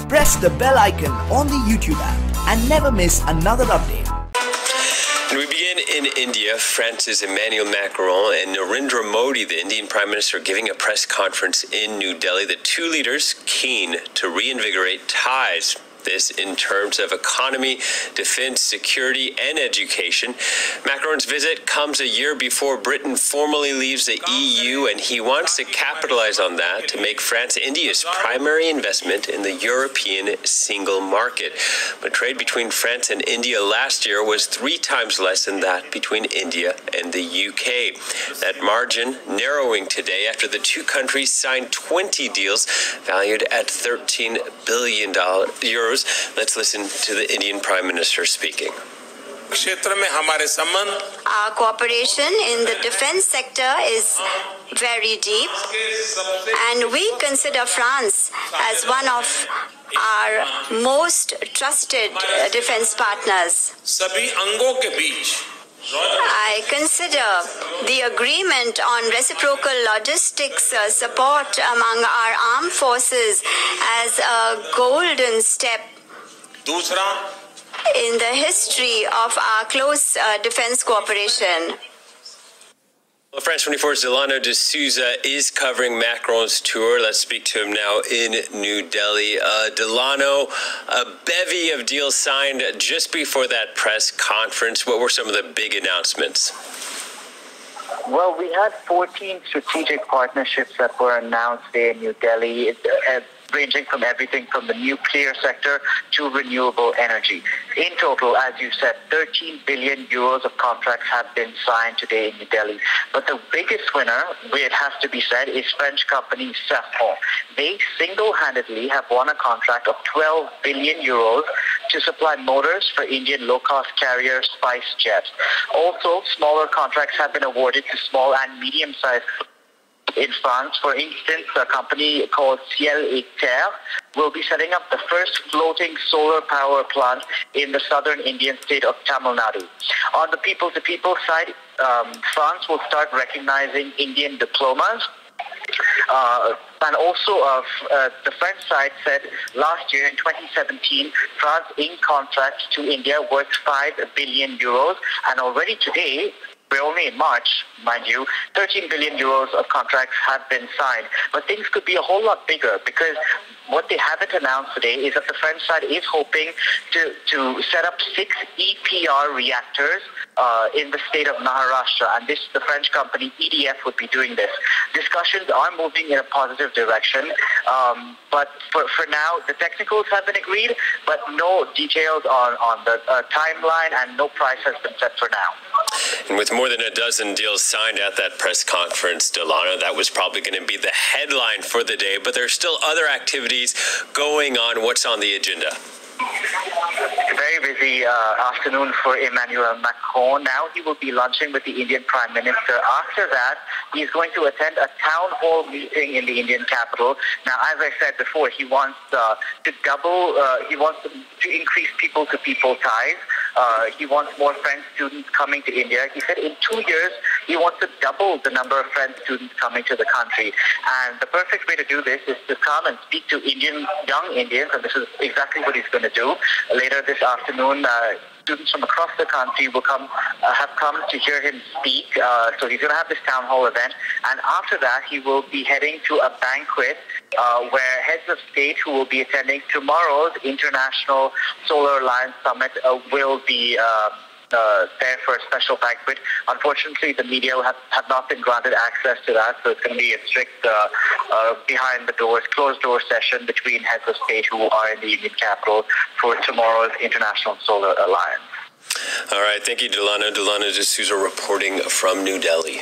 press the bell icon on the YouTube app and never miss another update. And we begin in India. France's Emmanuel Macron and Narendra Modi, the Indian Prime Minister, giving a press conference in New Delhi. The two leaders keen to reinvigorate ties. This in terms of economy, defense, security, and education. Macron's visit comes a year before Britain formally leaves the EU, and he wants to capitalize on that to make France India's primary investment in the European single market. But trade between France and India last year was 3 times less than that between India and the UK. That margin narrowing today after the two countries signed 20 deals valued at $13 billion. Let's listen to the Indian Prime Minister speaking. Our cooperation in the defense sector is very deep, and we consider France as one of our most trusted defense partners. I consider the agreement on reciprocal logistics support among our armed forces as a golden step in the history of our close defense cooperation. Well, France 24's Delano de Souza is covering Macron's tour. Let's speak to him now in New Delhi. Delano, a bevy of deals signed just before that press conference. What were some of the big announcements? Well, we had 14 strategic partnerships that were announced there in New Delhi, ranging from everything from the nuclear sector to renewable energy. In total, as you said, 13 billion euros of contracts have been signed today in New Delhi. But the biggest winner, it has to be said, is French company Safran. They single-handedly have won a contract of 12 billion euros to supply motors for Indian low-cost carrier SpiceJet. Also, smaller contracts have been awarded to small and medium-sized in France. For instance, a company called Ciel et Terre will be setting up the first floating solar power plant in the southern Indian state of Tamil Nadu. On the people-to-people side, France will start recognizing Indian diplomas. And also, the French side said last year in 2017, France inked contracts to India worth 5 billion euros, and already today, we're only in March, mind you, 13 billion euros of contracts have been signed. But things could be a whole lot bigger, because what they haven't announced today is that the French side is hoping to set up 6 EPR reactors in the state of Maharashtra, and the French company EDF would be doing this. Discussions are moving in a positive direction, but for now, the technicals have been agreed, but no details on the timeline, and no price has been set for now. And with more than a dozen deals signed at that press conference, Delano, that was probably going to be the headline for the day, but there's still other activities going on. What's on the agenda? Very busy afternoon for Emmanuel Macron. Now he will be lunching with the Indian Prime Minister. After that, he's going to attend a town hall meeting in the Indian capital. Now, as I said before, he wants he wants to increase people-to-people ties. He wants more French students coming to India. He said in 2 years, he wants to double the number of French students coming to the country. And the perfect way to do this is to come and speak to young Indians, and this is exactly what he's going to do. Later this afternoon, students from across the country will have come to hear him speak. So he's going to have this town hall event. And after that, he will be heading to a banquet where heads of state who will be attending tomorrow's International Solar Alliance Summit will be there for a special banquet. Unfortunately, the media have not been granted access to that, so it's going to be a strict behind the doors, closed door session between heads of state who are in the Indian capital for tomorrow's International Solar Alliance. All right, thank you, Delano. Delano de Souza reporting from New Delhi.